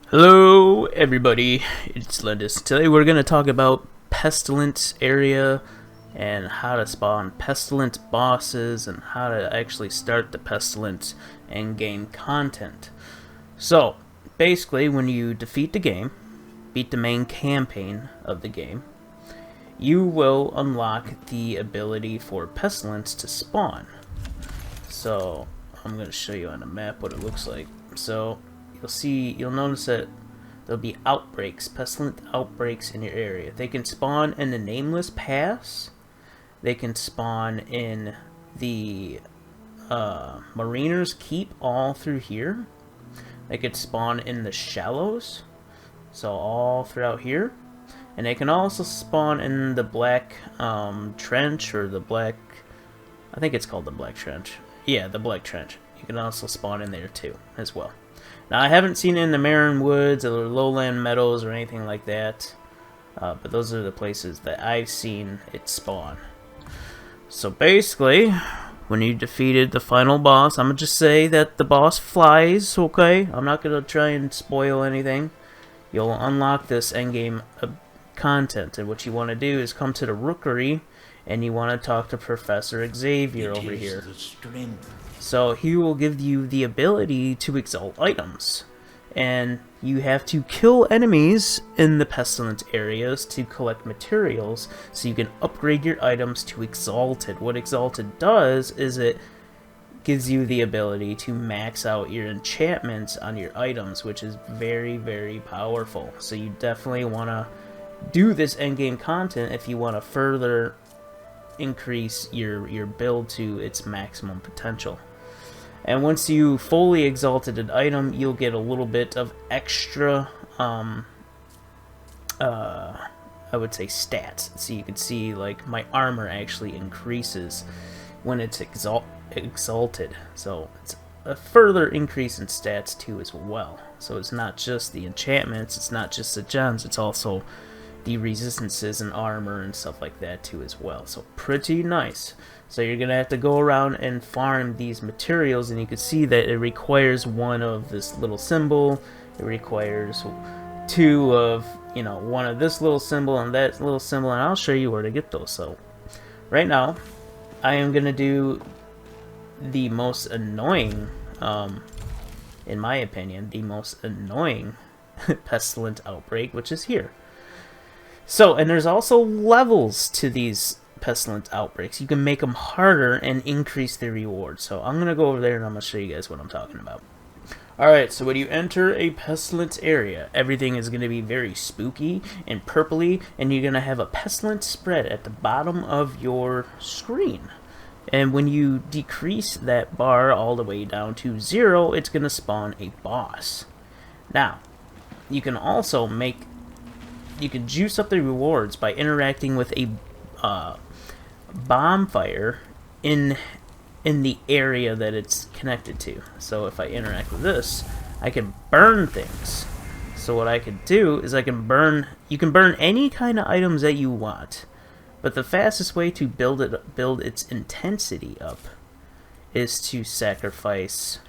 Hello everybody, it's Lendis. Today we're going to talk about Pestilence area and how to spawn Pestilence bosses and how to actually start the Pestilence endgame content. So, basically when you defeat the game, beat the main campaign of the game, you will unlock the ability for Pestilence to spawn. So, I'm going to show you on the map what it looks like. So, you'll notice that there'll be outbreaks, pestilent outbreaks in your area. They can spawn in the Nameless Pass. They can spawn in the Mariner's Keep all through here. They could spawn in the Shallows, so all throughout here. And they can also spawn in the Black Trench, or the Black... I think it's called the Black Trench. Yeah, the Black Trench. You can also spawn in there too, as well. Now, I haven't seen it in the Marin Woods or Lowland Meadows or anything like that, but those are the places that I've seen it spawn. So basically, when you defeated the final boss, I'm going to just say that the boss flies, okay? I'm not going to try and spoil anything. You'll unlock this endgame content, and what you want to do is come to the Rookery, and you want to talk to Professor Xavier over here. So he will give you the ability to exalt items, and you have to kill enemies in the Pestilence areas to collect materials so you can upgrade your items to Exalted. What Exalted does is it gives you the ability to max out your enchantments on your items, which is very, very powerful. So you definitely want to do this endgame content if you want to further increase your build to its maximum potential. And once you fully exalted an item, you'll get a little bit of extra, I would say stats. So you can see, like, my armor actually increases when it's exalted. So it's a further increase in stats too as well. So it's not just the enchantments, it's not just the gems, it's also the resistances and armor and stuff like that too as well. So pretty nice. So you're gonna have to go around and farm these materials, and you can see that it requires one of this little symbol, it requires two of, you know, one of this little symbol and that little symbol, and I'll show you where to get those. So right now I am gonna do the most annoying, in my opinion, the most annoying pestilent outbreak, which is here. So, and there's also levels to these pestilent outbreaks. You can make them harder and increase the reward. So I'm going to go over there and I'm going to show you guys what I'm talking about. Alright, so when you enter a pestilence area, everything is going to be very spooky and purpley, and you're going to have a pestilence spread at the bottom of your screen. And when you decrease that bar all the way down to 0, it's going to spawn a boss. Now, you can also juice up the rewards by interacting with a bonfire in the area that it's connected to. So if I interact with this, I can burn things. So what I can do is you can burn any kind of items that you want. But the fastest way to build its intensity up is to sacrifice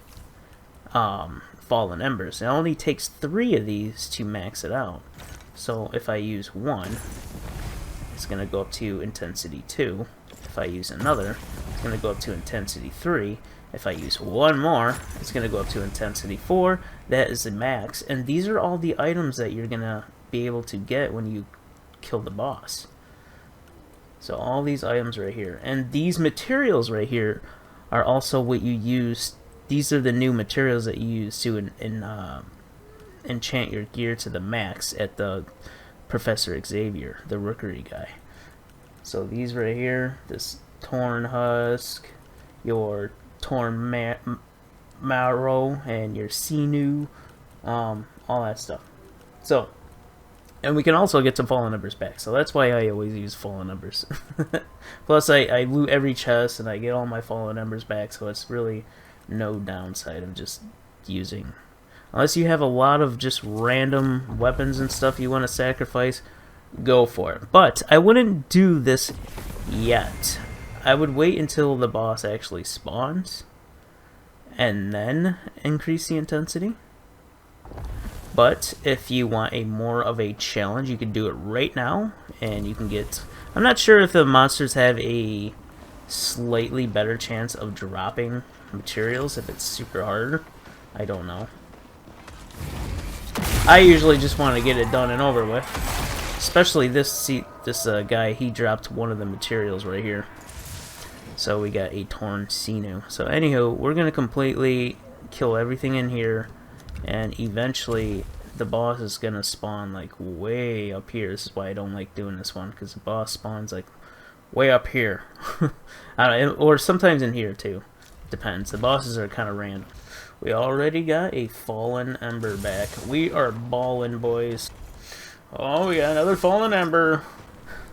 fallen embers. It only takes 3 of these to max it out. So if I use one, it's going to go up to intensity 2. If I use another, it's going to go up to intensity 3. If I use one more, it's going to go up to intensity 4. That is the max. And these are all the items that you're going to be able to get when you kill the boss. So all these items right here. And these materials right here are also what you use. These are the new materials that you use to enchant your gear to the max at the Professor Xavier, the Rookery guy. So these right here, this Torn Husk, your Torn Marrow, and your Sinew, all that stuff. So, and we can also get some fallen numbers back, so that's why I always use fallen numbers. Plus I loot every chest and I get all my fallen numbers back, so it's really no downside of just using. Unless you have a lot of just random weapons and stuff you want to sacrifice, go for it. But I wouldn't do this yet. I would wait until the boss actually spawns and then increase the intensity. But if you want a more of a challenge, you can do it right now, and you can get... I'm not sure if the monsters have a slightly better chance of dropping materials if it's super hard. I don't know. I usually just want to get it done and over with. Especially this guy, he dropped one of the materials right here. So we got a torn sinew. So anywho, we're going to completely kill everything in here. And eventually, the boss is going to spawn like way up here. This is why I don't like doing this one. Because the boss spawns like way up here. I don't know, or sometimes in here too. Depends. The bosses are kind of random. We already got a fallen ember back. We are ballin', boys. Oh, we got another fallen ember.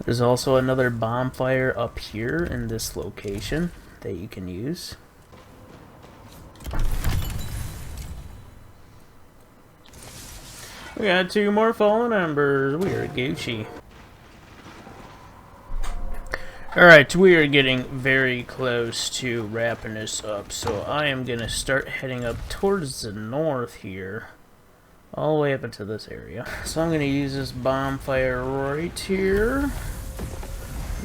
There's also another bonfire up here in this location that you can use. We got 2 more fallen embers. We are Gucci. Alright, we are getting very close to wrapping this up, so I am going to start heading up towards the north here, all the way up into this area. So I'm going to use this bonfire right here.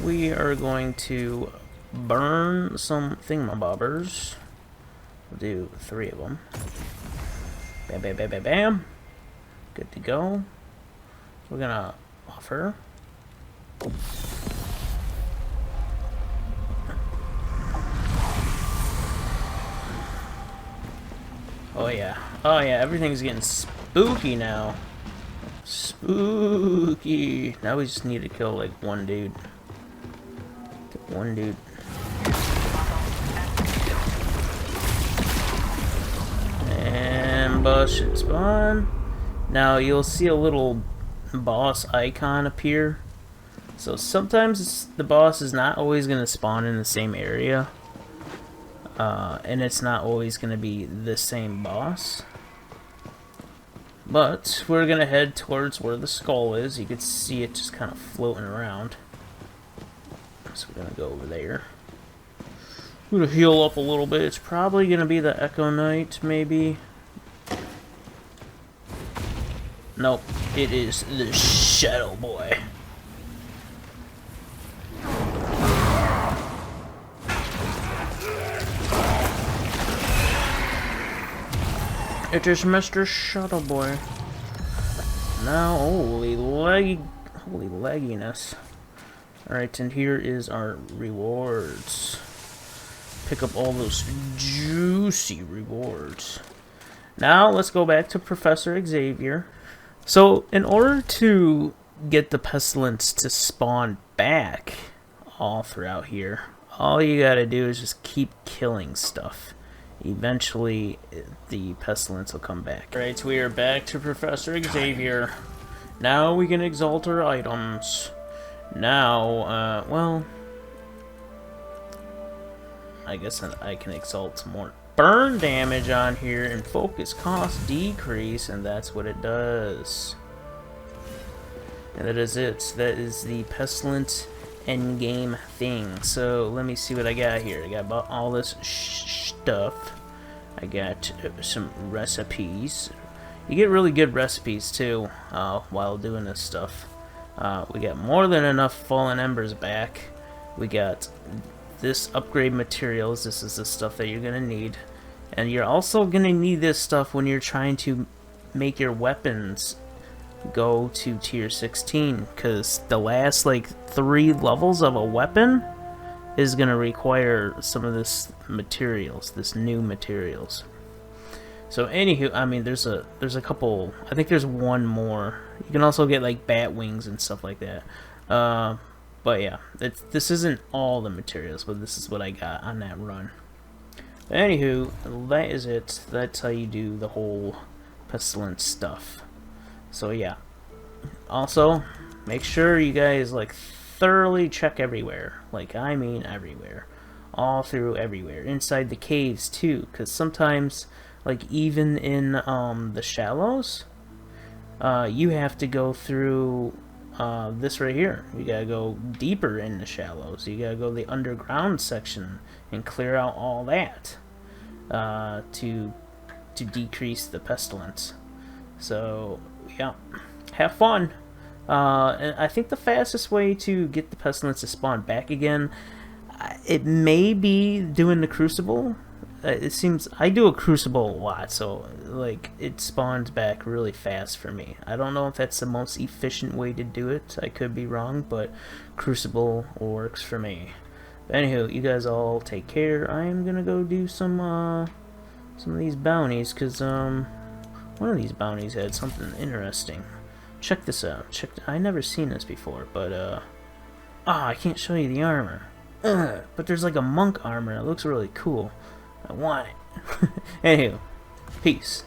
We are going to burn some thingamabobbers. We'll do 3 of them. Bam, bam, bam, bam, bam. Good to go. We're going to offer. Oh yeah, everything's getting spooky now. Spooky. Now we just need to kill like one dude. One dude. And boss should spawn. Now you'll see a little boss icon appear. So sometimes the boss is not always going to spawn in the same area. And it's not always going to be the same boss. But we're going to head towards where the skull is. You can see it just kind of floating around. So we're going to go over there. We're going to heal up a little bit. It's probably going to be the Echo Knight, maybe. Nope, it is the Shadow Boy. It is Mr. Shadow Boy. Now, holy lagginess. Alright, and here is our rewards. Pick up all those juicy rewards. Now, let's go back to Professor Xavier. So, in order to get the Pestilence to spawn back all throughout here, all you gotta do is just keep killing stuff. Eventually, the Pestilence will come back. Alright, so we are back to Professor Xavier. Now we can exalt our items. Now, well, I guess I can exalt some more burn damage on here and focus cost decrease, and that's what it does. And that is it. That is the Pestilence Endgame thing. So let me see what I got here. I got all this stuff. I got some recipes. You get really good recipes too while doing this stuff. We got more than enough fallen embers back. We got this upgrade materials. This is the stuff that you're gonna need, and you're also gonna need this stuff when you're trying to make your weapons go to tier 16, because the last like 3 levels of a weapon is gonna require some of this materials, this new materials. So anywho, I mean, there's a couple. I think there's one more. You can also get like bat wings and stuff like that. But yeah, this isn't all the materials, but this is what I got on that run. But anywho, that is it. That's how you do the whole Pestilence stuff. So yeah. Also, make sure you guys like thoroughly check everywhere. Like, I mean everywhere. All through everywhere. Inside the caves too, because sometimes, like even in the shallows, you have to go through this right here. You gotta go deeper in the shallows. You gotta go the underground section and clear out all that to decrease the Pestilence. So yeah, have fun. And I think the fastest way to get the pestilence to spawn back again, it may be doing the crucible. It seems I do a crucible a lot, so like it spawns back really fast for me. I don't know if that's the most efficient way to do it. I could be wrong, but crucible works for me. But anywho, you guys all take care. I am gonna go do some of these bounties, cause one of these bounties had something interesting. Check this out. I never seen this before, but I can't show you the armor. But there's like a monk armor. It looks really cool. I want it. Anywho, peace.